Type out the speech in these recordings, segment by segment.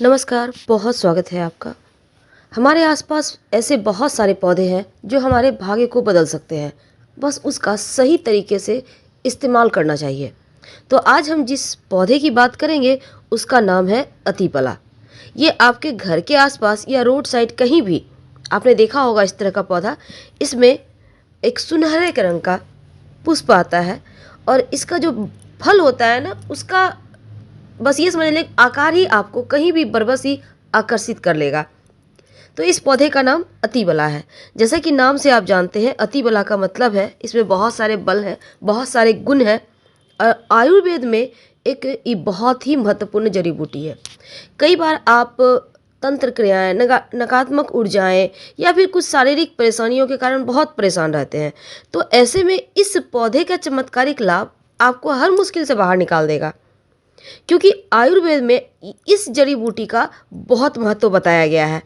नमस्कार, बहुत स्वागत है आपका। हमारे आसपास ऐसे बहुत सारे पौधे हैं जो हमारे भाग्य को बदल सकते हैं, बस उसका सही तरीके से इस्तेमाल करना चाहिए। तो आज हम जिस पौधे की बात करेंगे उसका नाम है अतीपला। ये आपके घर के आसपास या रोड साइड कहीं भी आपने देखा होगा इस तरह का पौधा। इसमें एक सुनहरे रंग का पुष्प आता है और इसका जो फल होता है ना, उसका बस ये समझ लें आकार ही आपको कहीं भी बरबस ही आकर्षित कर लेगा। तो इस पौधे का नाम अतिबला है। जैसा कि नाम से आप जानते हैं, अतिबला का मतलब है इसमें बहुत सारे बल हैं, बहुत सारे गुण हैं। आयुर्वेद में एक ये बहुत ही महत्वपूर्ण जड़ी बूटी है। कई बार आप तंत्र क्रियाएं, नकारात्मक ऊर्जाएं या फिर कुछ शारीरिक परेशानियों के कारण बहुत परेशान रहते हैं। तो ऐसे में इस पौधे का चमत्कारिक लाभ आपको हर मुश्किल से बाहर निकाल देगा, क्योंकि आयुर्वेद में इस जड़ी बूटी का बहुत महत्व बताया गया है।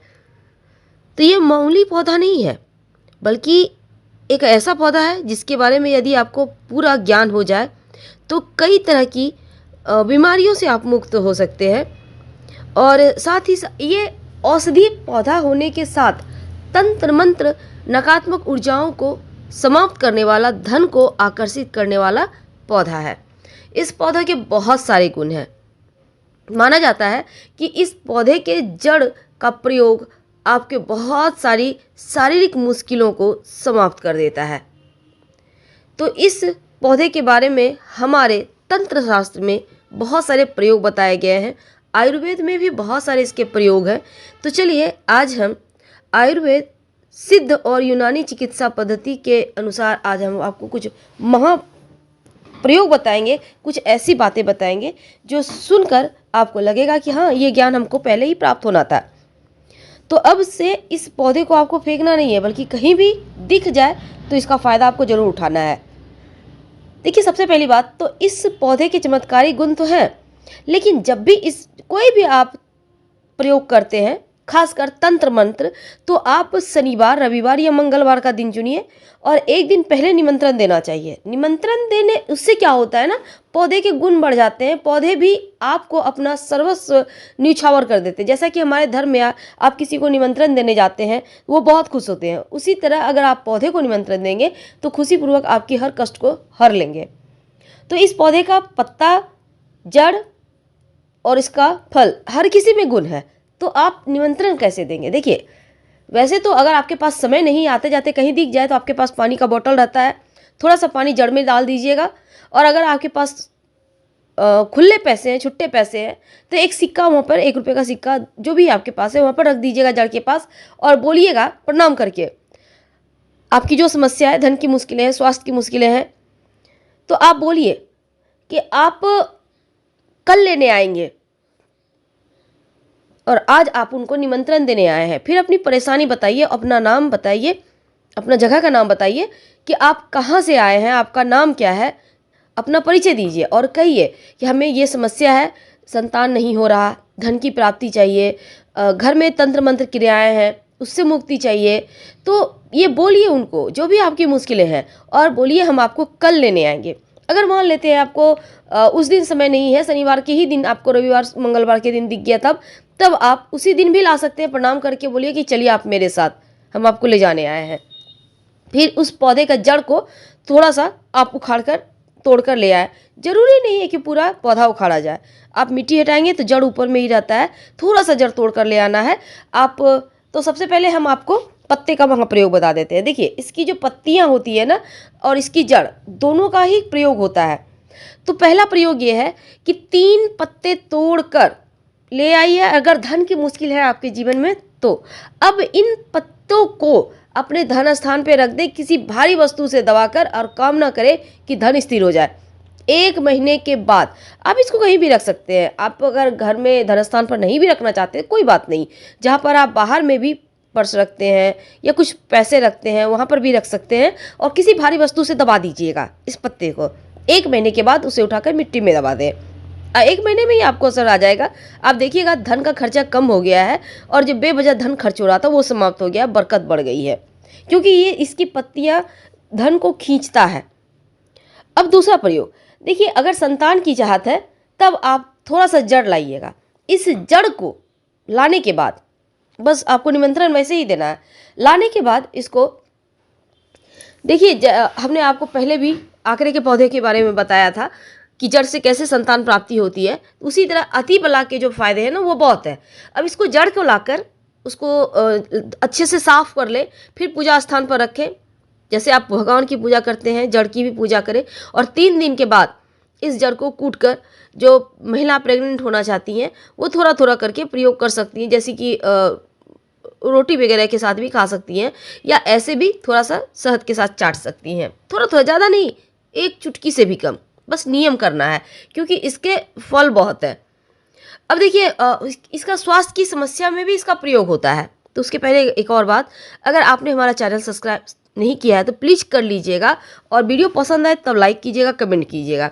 तो ये मामूली पौधा नहीं है, बल्कि एक ऐसा पौधा है जिसके बारे में यदि आपको पूरा ज्ञान हो जाए तो कई तरह की बीमारियों से आप मुक्त हो सकते हैं। और साथ ही ये औषधीय पौधा होने के साथ तंत्र मंत्र, नकारात्मक ऊर्जाओं को समाप्त करने वाला, धन को आकर्षित करने वाला पौधा है। इस पौधे के बहुत सारे गुण हैं। माना जाता है कि इस पौधे के जड़ का प्रयोग आपके बहुत सारी शारीरिक मुश्किलों को समाप्त कर देता है। तो इस पौधे के बारे में हमारे तंत्र शास्त्र में बहुत सारे प्रयोग बताए गए हैं। आयुर्वेद में भी बहुत सारे इसके प्रयोग हैं। तो चलिए आज हम आयुर्वेद, सिद्ध और यूनानी चिकित्सा पद्धति के अनुसार आज हम आपको कुछ महा प्रयोग बताएंगे, कुछ ऐसी बातें बताएंगे जो सुनकर आपको लगेगा कि हाँ, ये ज्ञान हमको पहले ही प्राप्त होना था। तो अब से इस पौधे को आपको फेंकना नहीं है, बल्कि कहीं भी दिख जाए तो इसका फ़ायदा आपको ज़रूर उठाना है। देखिए, सबसे पहली बात तो इस पौधे के चमत्कारी गुण तो हैं, लेकिन जब भी इस कोई भी आप प्रयोग करते हैं, खासकर तंत्र मंत्र, तो आप शनिवार, रविवार या मंगलवार का दिन चुनिए और एक दिन पहले निमंत्रण देना चाहिए। निमंत्रण देने उससे क्या होता है ना, पौधे के गुण बढ़ जाते हैं, पौधे भी आपको अपना सर्वस्व न्यौछावर कर देते हैं। जैसा कि हमारे धर्म में आप किसी को निमंत्रण देने जाते हैं, वो बहुत खुश होते हैं। उसी तरह अगर आप पौधे को निमंत्रण देंगे तो खुशीपूर्वक आपकी हर कष्ट को हर लेंगे। तो इस पौधे का पत्ता, जड़ और इसका फल हर किसी में गुण है, तो आप निमंत्रण कैसे देंगे? देखिए, वैसे तो अगर आपके पास समय नहीं, आते जाते कहीं दिख जाए तो आपके पास पानी का बोतल रहता है, थोड़ा सा पानी जड़ में डाल दीजिएगा। और अगर आपके पास खुले पैसे हैं, छुट्टे पैसे हैं, तो एक सिक्का वहाँ पर, 1 रुपये का सिक्का जो भी आपके पास है वहाँ पर रख दीजिएगा जड़ के पास और बोलिएगा प्रणाम करके, आपकी जो समस्या है, धन की मुश्किलें हैं, स्वास्थ्य की मुश्किलें हैं, तो आप बोलिए कि आप कल लेने आएंगे और आज आप उनको निमंत्रण देने आए हैं। फिर अपनी परेशानी बताइए, अपना नाम बताइए, अपना जगह का नाम बताइए कि आप कहाँ से आए हैं, आपका नाम क्या है, अपना परिचय दीजिए और कहिए कि हमें ये समस्या है, संतान नहीं हो रहा, धन की प्राप्ति चाहिए, घर में तंत्र मंत्र क्रियाएं हैं, उससे मुक्ति चाहिए। तो ये बोलिए उनको जो भी आपकी मुश्किलें हैं और बोलिए हम आपको कल लेने आएंगे। अगर मान लेते हैं आपको उस दिन समय नहीं है, शनिवार के ही दिन आपको रविवार मंगलवार के दिन दिख गया, तब आप उसी दिन भी ला सकते हैं। प्रणाम करके बोलिए कि चलिए आप मेरे साथ, हम आपको ले जाने आए हैं। फिर उस पौधे का जड़ को थोड़ा सा आप उखाड़ कर, तोड़ कर ले आए। जरूरी नहीं है कि पूरा पौधा उखाड़ा जाए, आप मिट्टी हटाएंगे तो जड़ ऊपर में ही रहता है, थोड़ा सा जड़ तोड़ कर ले आना है आप। तो सबसे पहले हम आपको पत्ते का वहाँ प्रयोग बता देते हैं। देखिए, इसकी जो पत्तियाँ होती है ना और इसकी जड़, दोनों का ही प्रयोग होता है। तो पहला प्रयोग ये है कि 3 पत्ते तोड़कर ले आइए अगर धन की मुश्किल है आपके जीवन में तो। अब इन पत्तों को अपने धन स्थान पे रख दें, किसी भारी वस्तु से दबाकर, और कामना करें कि धन स्थिर हो जाए। 1 महीने के बाद आप इसको कहीं भी रख सकते हैं। आप अगर घर में धन स्थान पर नहीं भी रखना चाहते कोई बात नहीं, जहाँ पर आप बाहर में भी पर्स रखते हैं या कुछ पैसे रखते हैं वहाँ पर भी रख सकते हैं और किसी भारी वस्तु से दबा दीजिएगा इस पत्ते को। 1 महीने के बाद उसे उठाकर मिट्टी में दबा दें। 1 महीने में ही आपको असर आ जाएगा। आप देखिएगा धन का खर्चा कम हो गया है और जो बेवजह धन खर्च हो रहा था वो समाप्त हो गया, बरकत बढ़ गई है, क्योंकि ये इसकी पत्तियां धन को खींचता है। अब दूसरा प्रयोग देखिए, अगर संतान की चाहत है तब आप थोड़ा सा जड़ लाइएगा, इस जड़ को लाने के बाद, बस आपको निमंत्रण वैसे ही देना है, लाने के बाद इसको देखिए, हमने आपको पहले भी आंकड़े के पौधे के बारे में बताया था कि जड़ से कैसे संतान प्राप्ति होती है। उसी तरह अतिबला के जो फायदे हैं ना वो बहुत है। अब इसको जड़ को लाकर उसको अच्छे से साफ कर ले, फिर पूजा स्थान पर रखें। जैसे आप भगवान की पूजा करते हैं, जड़ की भी पूजा करें। और 3 दिन के बाद इस जड़ को कूट कर, जो महिला प्रेग्नेंट होना चाहती हैं वो थोड़ा थोड़ा करके प्रयोग कर सकती हैं, जैसे कि रोटी वगैरह के साथ भी खा सकती हैं, या ऐसे भी थोड़ा सा शहद के साथ चाट सकती हैं। थोड़ा थोड़ा, ज़्यादा नहीं, 1 चुटकी से भी कम, बस नियम करना है, क्योंकि इसके फल बहुत है। अब देखिए, इसका स्वास्थ्य की समस्या में भी इसका प्रयोग होता है। तो उसके पहले एक और बात, अगर आपने हमारा चैनल सब्सक्राइब नहीं किया है तो प्लीज़ कर लीजिएगा, और वीडियो पसंद आए तब लाइक कीजिएगा, कमेंट कीजिएगा।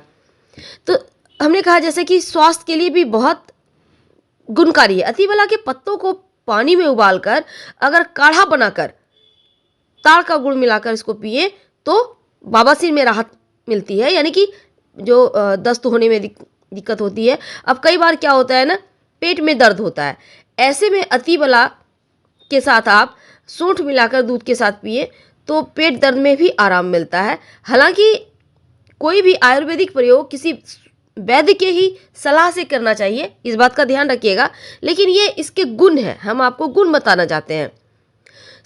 तो हमने कहा जैसे कि स्वास्थ्य के लिए भी बहुत गुणकारी है। अतिबला के पत्तों को पानी में उबालकर अगर काढ़ा बनाकर ताड़ का गुड़ मिलाकर इसको पिए तो बवासीर में राहत मिलती है, यानी कि जो दस्त होने में दिक्कत होती है। अब कई बार क्या होता है ना, पेट में दर्द होता है, ऐसे में अतिबला के साथ आप सूंठ मिलाकर दूध के साथ पिए तो पेट दर्द में भी आराम मिलता है। हालांकि कोई भी आयुर्वेदिक प्रयोग किसी वैद्य के ही सलाह से करना चाहिए, इस बात का ध्यान रखिएगा। लेकिन ये इसके गुण हैं, हम आपको गुण बताना चाहते हैं।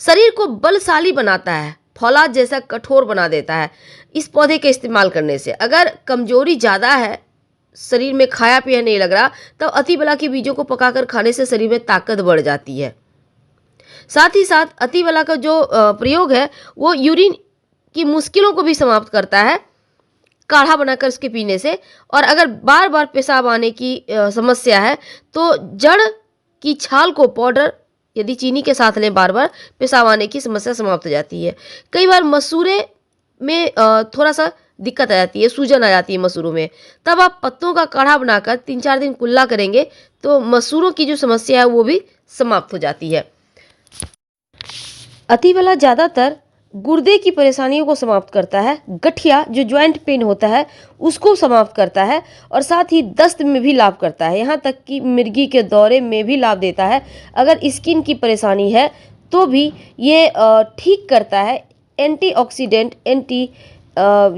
शरीर को बलशाली बनाता है, फौलाद जैसा कठोर बना देता है इस पौधे के इस्तेमाल करने से। अगर कमजोरी ज़्यादा है, शरीर में खाया पिया नहीं लग रहा, तो अतिबला के बीजों को पकाकर खाने से शरीर में ताकत बढ़ जाती है। साथ ही साथ अतिबला का जो प्रयोग है वो यूरिन की मुश्किलों को भी समाप्त करता है काढ़ा बनाकर इसके पीने से। और अगर बार बार पेशाब आने की समस्या है तो जड़ की छाल को पाउडर यदि चीनी के साथ लें, बार बार पेशाब आने की समस्या समाप्त हो जाती है। कई बार मसूरे में थोड़ा सा दिक्कत आ जाती है, सूजन आ जाती है मसूरों में, तब आप पत्तों का काढ़ा बनाकर 3-4 दिन कुल्ला करेंगे तो मसूरों की जो समस्या है वो भी समाप्त हो जाती है। अतिबला ज़्यादातर गुर्दे की परेशानियों को समाप्त करता है, गठिया जो ज्वाइंट पेन होता है उसको समाप्त करता है, और साथ ही दस्त में भी लाभ करता है, यहाँ तक कि मिर्गी के दौरे में भी लाभ देता है। अगर स्किन की परेशानी है तो भी ये ठीक करता है। एंटीऑक्सीडेंट,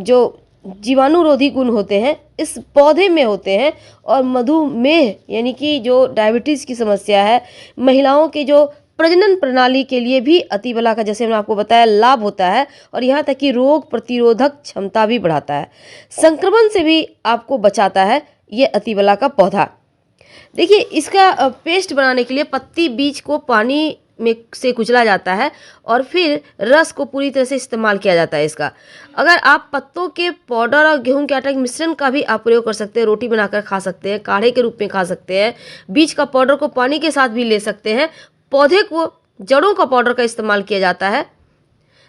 जो जीवाणुरोधी गुण होते हैं इस पौधे में होते हैं। और मधुमेह यानी कि जो डायबिटीज़ की समस्या है, महिलाओं के जो प्रजनन प्रणाली के लिए भी अतिबला का, जैसे मैंने आपको बताया, लाभ होता है। और यहाँ तक कि रोग प्रतिरोधक क्षमता भी बढ़ाता है, संक्रमण से भी आपको बचाता है ये अतिबला का पौधा। देखिए, इसका पेस्ट बनाने के लिए पत्ती बीज को पानी में से कुचला जाता है और फिर रस को पूरी तरह से इस्तेमाल किया जाता है इसका। अगर आप पत्तों के पाउडर और गेहूं के आटे के मिश्रण का भी आप प्रयोग कर सकते हैं, रोटी बनाकर खा सकते हैं, काढ़े के रूप में खा सकते हैं, बीज का पाउडर को पानी के साथ भी ले सकते हैं, पौधे को जड़ों का पाउडर का इस्तेमाल किया जाता है।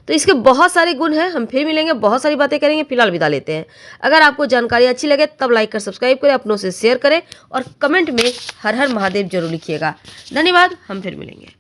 तो इसके बहुत सारे गुण हैं। हम फिर मिलेंगे, बहुत सारी बातें करेंगे। फिलहाल विदा लेते हैं। अगर आपको जानकारी अच्छी लगे तब लाइक कर सब्सक्राइब करें, अपनों से शेयर करें और कमेंट में हर हर महादेव जरूर लिखिएगा। धन्यवाद, हम फिर मिलेंगे।